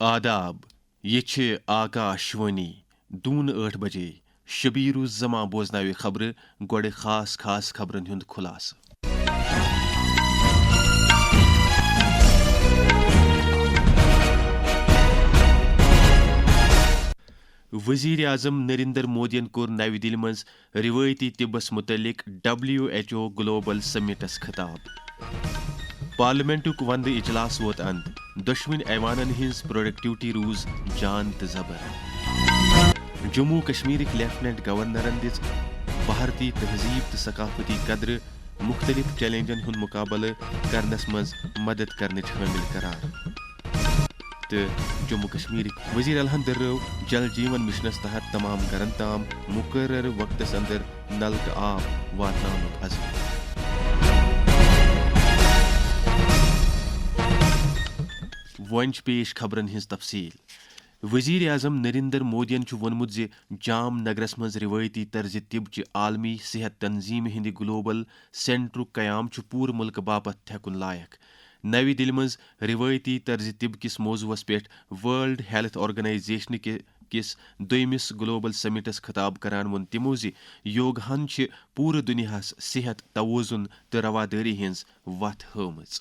آداب یہ آکاشوانی دون 8 بجے شبیر الزما بوزناوِ خبر گۄڈٕ خاص خاص خبرن ہُنٛد خُلاصہٕ وزیر اعظم نریندر مودین کوٚر نوِ دِلہِ منٛز روایتی طبس متعلق WHO گلوبل سمٹس خطاب پارلیمنٹُک وندٕ اجلاس ووت اند دۄشوٕنی ایوانن ہٕنٛز پروڈکٹیوٹی روٗز جان تہٕ زبر جموں کشمیرٕکۍ لیفٹننٹ گورنرن دِژ بھارتی تہذیب تہٕ ثقافتی قدرٕ مختلف چیلنجن ہُنٛد مُقابلہٕ کرنس منٛز مدد کرنٕچ حٲمل قرار تہٕ جموں کشمیرٕکۍ وزیر اعلیٰ دٔرٲو جل جیون مشنس تحت تمام گرن تام مقررٕ وقتس اندر نلکہٕ آب واتناونُک عزم وۄنۍ چھِ پیش خبرن ہٕنٛز تفصیل وزیر اعظم نریندر مودین چھُ ووٚنمُت زِ جام نگرس منٛز روایتی طرزِ طب چہِ عالمی صحت تنظیمہِ ہٕنٛدِ گلوبل سینٹرُک قیام چھُ پوٗرٕ مُلکہٕ باپتھ تھٮ۪کُن لایق نوِ دِلہِ منٛز روایتی طرزِ طب کِس موضوعس پٮ۪ٹھ ورلڈ ہیلتھ آرگنایزیشن کِس دوٚیمِس گلوبل سمٹس خطاب کران ووٚن تِمو زِ یوگاہن چھِ پوٗرٕ دُنیاہس صحت توازن تہٕ روادٲری ہٕنٛز وتھ ہٲومٕژ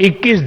21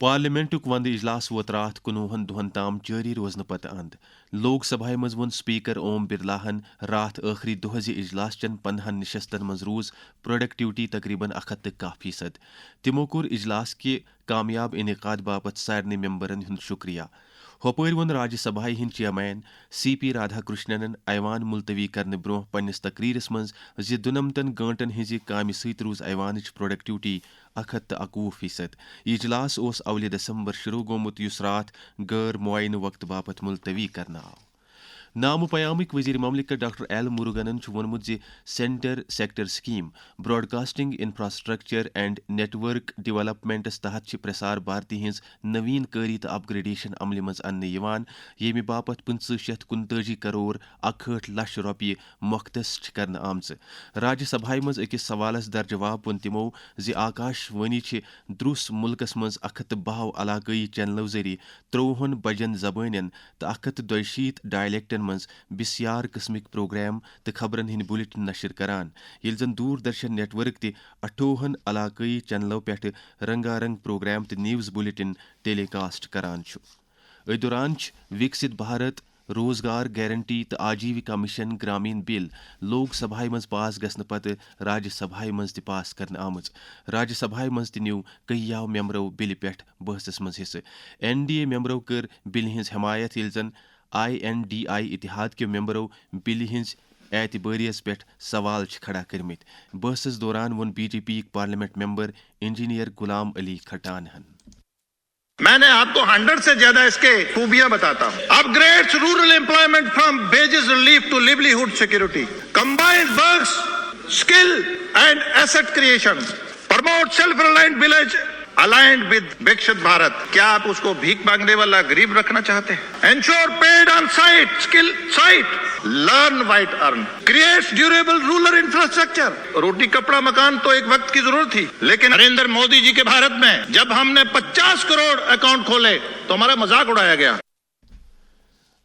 پارلیمنٹُک وندٕ اجلاس ووت راتھ 19 دۄہن تام جٲری روزنہٕ پتہٕ اند لوک سبھایہِ منٛز ووٚن سپیکر اوم برلاہن راتھ ٲخری دۄہ زِ اجلاس چٮ۪ن 15 نشستن منٛز روٗز پروڈکٹیوٹی تقریباً 101%۔ تِمو کوٚر اجلاس کہِ کامیاب انعقاد باپتھ سارنٕے ممبرن ہُنٛد شُکریہ۔ ہوپٲرۍ ووٚن راجیہ سبھایہِ ہٕنٛدۍ چیئرمین CP رادھا کرشننن ایوان ملتوی کرنہٕ برونٛہہ پننِس تقریرس منٛز زِ 92 گٲنٛٹن ہٕنٛزِ کامہِ سۭتۍ روٗز ایوانٕچ پروڈکٹیوٹی 121%۔ یہِ اجلاس اوس اولہِ دسمبر شروع گوٚمُت یُس راتھ غٲر معینہٕ وقتہٕ باپتھ ملتوی کرنہٕ آو۔ نامہٕ پیامٕکۍ وزیر مملکت ڈاکٹر ایل مُرغنن چھُ ووٚنمُت زِ centre sector scheme broadcasting infrastructure and network developments تحت چھِ پرسار بھارتی ہٕنٛز نویٖن کٲری تہٕ اپگریڈیشن عملہِ منٛز اننہٕ یِوان ییٚمہِ باپتھ 5,549 کرور 61 لچھ رۄپیہِ مختص چھِ کرنہٕ آمژٕ۔ راجیہ سبھایہِ منٛز أکِس سوالس در جواب ووٚن تِمو زِ آکاش وانی چھِ درُس مُلکس منٛز 112 علاقٲیی چینلو ذٔریعہٕ 53 بجن زبٲنٮ۪ن تہٕ 162 ڈایلیکٹن منٛز بسیار قٕسمٕکۍ پروگرام تہٕ خبرن ہٕنٛدۍ بُلٹن نشر کران ییٚلہِ زن دوٗردرشن نیٹ ورک تہِ 58 علاقٲیی چینلو پٮ۪ٹھٕ رنگا رنگ پروگرام تہٕ نیوز بُلٹن ٹیلی کاسٹ کران چھُ۔ أتھۍ دوران چھِ وِکسِت بھارت روزگار گارنٹی تہٕ آجیوکا مشن گرامین بل لوک سبھایہِ منٛز پاس گژھنہٕ پتہٕ راجیہ سبھایہِ منٛز تہِ پاس کرنہٕ آمٕژ۔ راجیہ سبھایہِ منٛز تہِ نیوٗ کٔہیاو ممبرو بلہِ پٮ۪ٹھ بحثس منٛز حصہٕ۔ NDA ممبرو کٔر بلہِ ہٕنٛز حمایت ییٚلہِ زن INDI اتحاد کیو ممبرو بلہِ ہٕنٛز اعتبٲریَس پٮ۪ٹھ سوال چھِ کھڑا کٔرمٕتۍ۔ بحثس دوران ووٚن BJP یِکۍ پارلیمنٹ ممبر انجینئر غلام علی کھٹانہن۔ میں نے آپ کو 100 سے زیادہ اس کے خوبیاں بتاتا ہوں۔ Upgrades rural employment from wages relief to livelihood security, combined works skill and asset creation, promote self reliant village aligned with Viksit Bharat۔ کیا آپ اس کو بھیک مانگنے والا غریب رکھنا چاہتے ہیں؟ Ensure paid on site skill site، learn white earn، creates durable rural infrastructure۔ روٹی کپڑا مکان تو ایک وقت کی ضرورت تھی، لیکن نریندر مودی جی کے بھارت میں جب ہم نے 50 کروڑ اکاؤنٹ کھولے تو ہمارا مذاق اڑایا گیا۔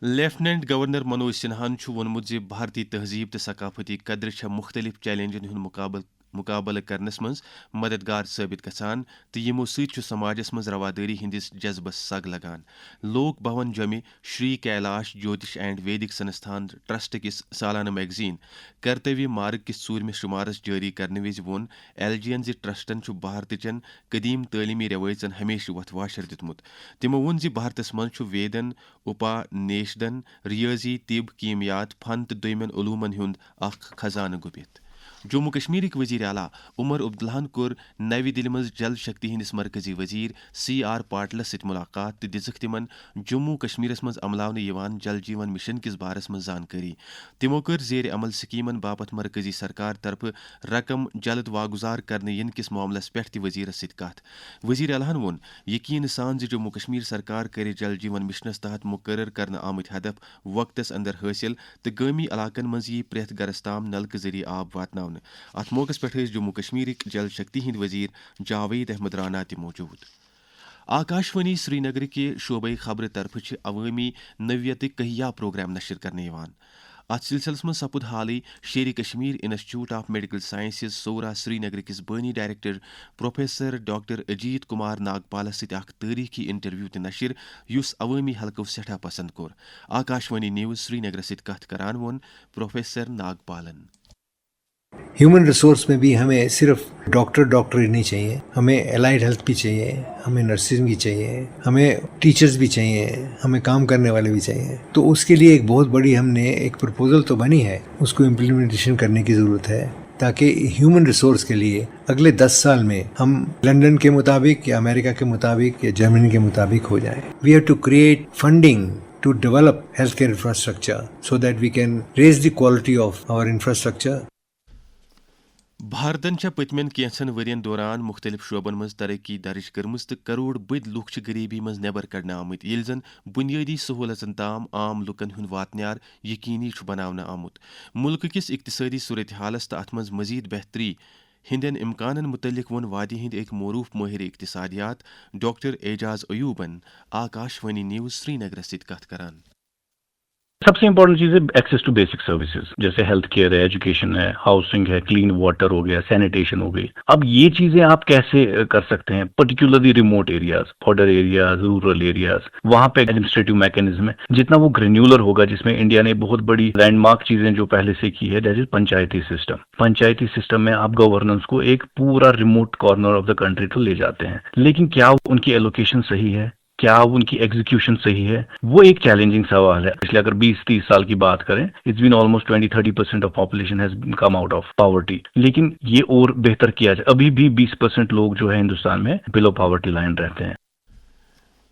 لیفٹننٹ گورنر منوج سنہاہن چھُ ووٚنمُت زِ بھارتی تہذیب تہٕ ثقافتی قدرٕ چھےٚ مُختٔلِف چیلنجن ہُنٛد مُقابلہٕ مقابلہ کرنس مز مددگار ثابت گژھان تہٕ یمو سۭتۍ چھُ سماجس مز رواداری ہندس جذبس سگ لگان. لوک بھون جمع شری Kailash جوتش and Vedic Sansthan trust کس سالانہ میگزین کرتویہ مارگ کس 4 شمارس جاری کرنے وز وون ایل جی این ٹرسٹن چھُ بھارتچن قدیم تعلیمی روایژن ہمیشہ وتھ واشر دتمت. تمو وون زِ بھارتس مز چھُ ویدن اپانیشدن ریاضی طب کیمیات فن تو دویمن علومن ہند اخ خزانہ گُپت. جموں کشمیرک وزیر اعلیٰ عمر عبداللہن کور نوی دلہ مز جل شکتی ہندس مرکزی وزیر سی آر پاٹلس ست ملاقات تو دژکھ تمن جموں کشمیرس مز عملاونہ یوان جل جیون مشن کس بارس مز زانکاری. تمو کر زیر عمل سکیمن باپت مرکزی سرکار طرف رقم جلد واگزار کرنے ین کس معاملس پہ تہ وزیرس ست کت. وزیر اعلیٰ وون یقین سان ز جموں کشمیر سرکار کرِ جل جیون مشنس تحت مقرر کرنے آمت ہدف وقتس اندر حاصل تو گامی علاقن مز یی پریت گرس تام نلکہ ذریعہ آب واتناؤ. ات موقع پہ جموں کشمیرک جل شکتی ہند وزیر جاوید احمد رانا تہ موجود. آکاشوانی سری نگر کے شعبۂ خبر طرف عوامی نویت کہیا پروگرام نشر کرنے یوان. ات سلسلس من سپد حالی Sher Kashmir institute of medical sciences Soura Srinagar کس بانی director professor doctor Ajit Kumar ناگپالس ست اخ تاریخی انٹرویو تہ نشر یس عوامی حلقو سٹھا پسند کور. آکاشوانی نیوز سری نگر ست کت کران وون پروفیسر ناگپالن. ہیومن ریسورس میں بھی ہمیں صرف ڈاکٹر ہی نہیں چاہیے, ہمیں الائڈ ہیلتھ بھی چاہیے, ہمیں نرسز بھی چاہیے, ہمیں ٹیچرز بھی چاہیے, ہمیں کام کرنے والے بھی چاہیے. تو اس کے لیے ایک بہت بڑی ہم نے ایک پرپوزل تو بنی ہے, اس کو امپلیمنٹیشن کرنے کی ضرورت ہے تاکہ ہیومن ریسورس کے لیے اگلے 10 سال میں ہم لنڈن کے مطابق یا امریکہ کے مطابق یا جرمنی کے مطابق ہو جائیں. We have to create funding to develop healthcare infrastructure so that we can raise the quality of our infrastructure. بھارتن پتمن کینچن ورین دوران مختلف شعبن مز ترقی درج کرمز تو کروڑ بد لوک غریبی مز نبر کڑنے آمت یل زن بنیادی سہولتن تام عام لکن ہند واتنیار یقینی بناونہ آمت. ملک کس اقتصادی صورتحالس تو ات مز مزید بہتری ہندین امکانن متعلق ون وادی ہند ایک معروف ماہر اقتصادیات ڈاکٹر اعجاز ایوبن آکاشوانی نیوز سری نگر ست کت کران. سب سے امپورٹنٹ چیز ہے ایکسیس ٹو بیسک سروسز, جیسے ہیلتھ کیئر ہے, ایجوکیشن ہے, ہاؤسنگ ہے, کلین واٹر ہو گیا, سینیٹیشن ہو گئی. اب یہ چیزیں آپ کیسے کر سکتے ہیں, particularly remote areas, border areas, rural areas, وہاں پہ ایڈمنسٹریٹو میکینزم ہے جتنا وہ گرینیولر ہوگا, جس میں انڈیا نے بہت بڑی لینڈ مارک چیزیں جو پہلے سے کی ہے, that is Panchayati system. Panchayati system میں آپ گورننس کو ایک پورا remote corner of the country تو لے جاتے ہیں, لیکن کیا ان کی ایلوکیشن صحیح ہے, کیا ان کی ایگزیکیوشن صحیح ہے, وہ ایک چیلنجنگ سوال ہے. پچھلے اگر 20-30 سال کی بات کریں, it's been almost 20-30% of population has come out of poverty, لیکن یہ اور بہتر کیا جائے. ابھی بھی 20% لوگ جو ہے ہندوستان میں بلو پاورٹی لائن رہتے ہیں.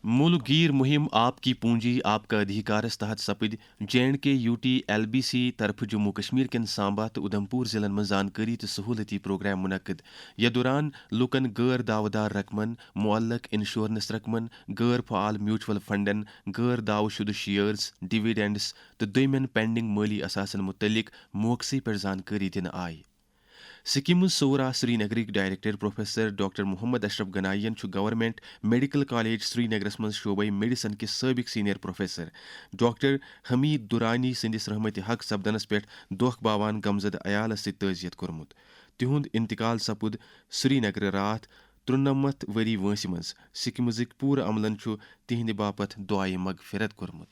ملک گیر مہم آپ کی پونجی آپ کا ادھیکارس تحت سپد JNK UT-LBC طرف جموں کشمیر کن سامبا تو ادھمپور ضلع میں زانکاری تو سہولتی پروگرام منعقد. یہ دوران لکن غیر دعویدار رقمن, معلق انشورنس رقمن, غیر فعال میوچول فنڈن, غیر دعو شدہ شیئرز, ڈویڈنڈس تو دویمن پینڈنگ مالی اثاثن متعلق موقعی پر زانکاری دن آئی. سکمز سورا سری نگرک ڈائریکٹر پروفیسر ڈاکٹر محمد اشرف گنائین گورنمنٹ میڈیکل کالج سری نگرس مز شعبۂ میڈیسن کے سابق سینئر پروفیسر ڈاکٹر حمید دورانی سندس رحمت حق سپدنس پہ دکھ باوان غمزدہ عیالس ست تعزیت کورمت. تہند انتقال سپد سری نگر رات 93 وری وانسہ مز. سکمزک پور عملن تہند باپت دعائے مغفرت کورمت.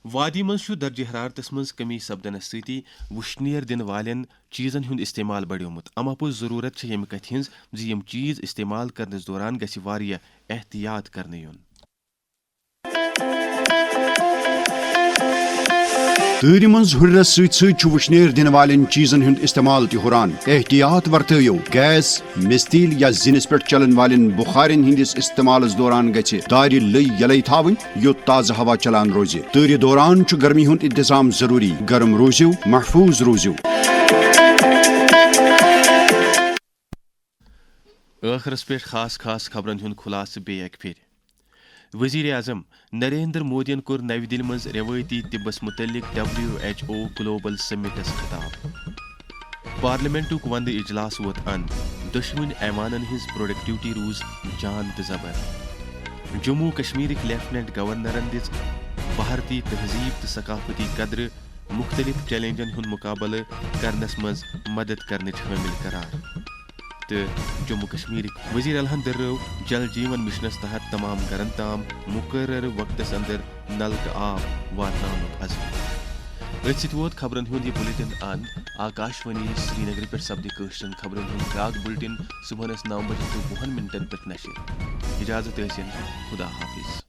وادی مز درجہ حرارتس مز کمی سپدنس ستی وشنیر دن والن چیزن ہند استعمال بڑھومت. اما پوز ضرورت یمہ کتھ ہز زِ یم چیز استعمال کرنس دوران گژھِ واریاہ احتیاط کرنہٕ یُن. تۭرِ منٛز ہُرٮ۪رس سۭتۍ سۭتۍ چھُ وُشنیر دِنہٕ والٮ۪ن چیٖزن ہُنٛد استعمال تہِ ہُران. احتیاط ورتٲیِو. گیس, مستیل یا زِنِس پٮ۪ٹھ چلن والٮ۪ن بُخارٮ۪ن ہٕنٛدِس استعمالس دوران گژھِ دارِ لٔے یلے تھاوٕنۍ یوٚت تازٕ ہوا چلان روزِ. تۭرِ دوران چھُ گرمی ہُنٛد انتظام ضروٗری. گرم روٗزِو, محفوٗظ روٗزِو. ٲخرس پٮ۪ٹھ خاص خبرن ہُنٛد خُلاصہٕ بیٚیہِ اکہِ پھِرِ. وزیر اعظم نریندر مودین کور نوی دلہ مز روایتی طبس متعلق WHO گلوبل سمٹس خطاب. پارلیمنٹک وندٕ اجلاس ووت اند. دشوین ایوانن ہز پروڈکٹیوٹی روز جان تو زبر. جموں کشمیرک لیفٹنٹ گورنرن دِژ بھارتی تہذیب تو ثقافتی قدر مختلف چیلنجن ہند مقابلہ کرنس مز مدد کرنچ حامل قرار. تو جموں کشمیر وزیر اعلیٰ درو جل جیون مشنس تحت تمام گرن تام مقرر وقتس اندر نلکہ آب واتناؤنک عزم. ات ست ووت خبرن ہند یہ بلٹن اند. آکاشوانی سری نگر پہ سپدِ کٲشرٮ۪ن خبرن ہند بیاکھ بلٹن صبحس 9 بجے 20 منٹن پہ نشر. اجازت ٲسِن خدا حافظ.